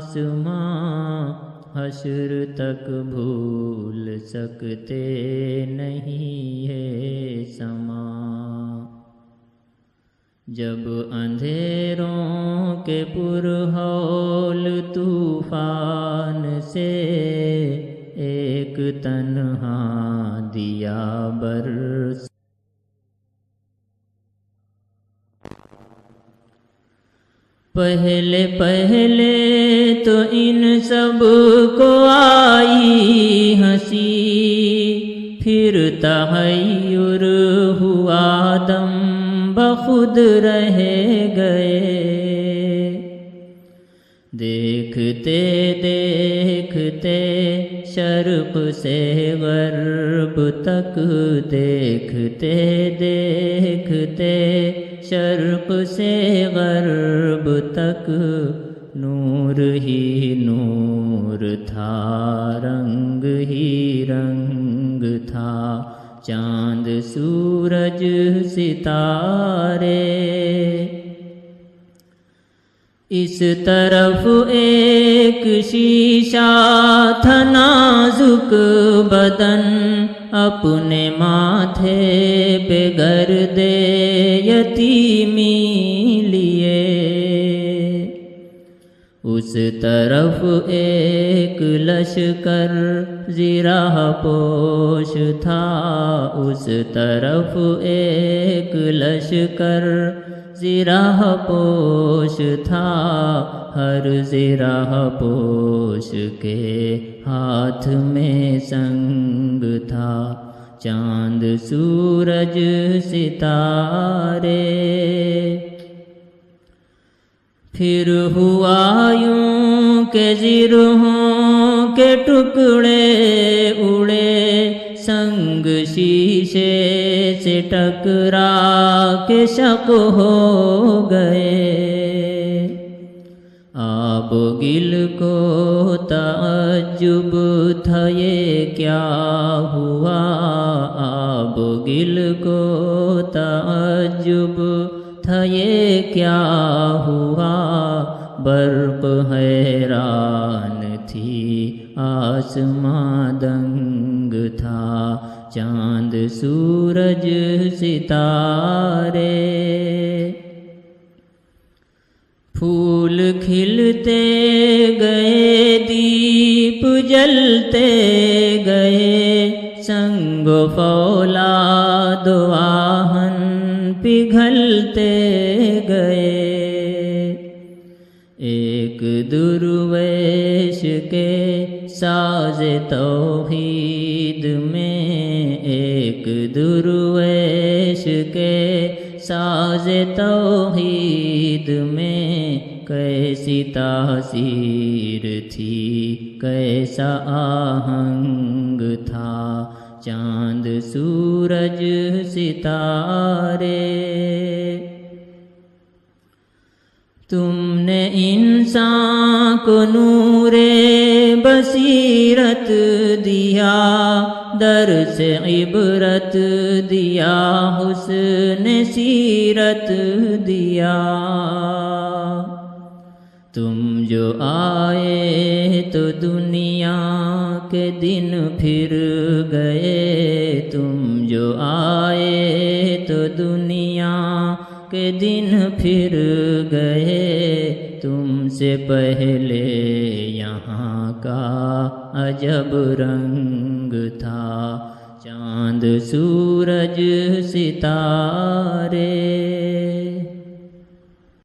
آسماں حشر تک بھول سکتے نہیں ہے سما۔ جب اندھیروں کے پرہول طوفان سے ایک تنہا دیا برس، پہلے پہلے تو ان سب کو آئی ہنسی، پھر تحیر ہوا دم بخود رہ گئے۔ دیکھتے دیکھتے شرق سے غرب تک، دیکھتے دیکھتے شرق سے غرب تک، نور ہی نور تھا، رنگ ہی رنگ تھا، چاند سورج ستارے۔ اس طرف ایک شیشہ تھا نازک بدن، اپنے ماتھے پہ گرد یتیمی لیے۔ اس طرف ایک لشکر زرہ پوش تھا، اس طرف ایک لشکر زرہ پوش تھا، ہر زرہ پوش کے ہاتھ میں سنگ تھا، چاند سورج ستارے۔ پھر ہوا یوں کہ زرہوں کے ٹکڑے اڑے، سنگ شیشے سے ٹکرا کے شق ہو گئے۔ آب و گل کو تعجب تھا یہ کیا ہوا، آب و گل کو تعجب تھا یہ کیا ہوا، برق حیران تھی، آسماں دنگ تھا، چاند سورج ستارے۔ پھول کھلتے گئے، دیپ جلتے گئے، سنگ و فولاد و آہن پگھلتے گئے۔ ایک درویش کے ساز توحید میں، ایک درویش کے ساز توحید میں، کیسی تاثیر تھی، کیسا آہنگ تھا، چاند سورج ستارے۔ تم نے انسان کو نور بصیرت دیا، درس عبرت دیا، حسن سیرت دیا۔ تم جو آئے تو دنیا کے دن پھر گئے، تم جو آئے تو دنیا کے دن پھر گئے، تم سے پہلے یہاں کا عجب رنگ تھا، چاند سورج ستارے۔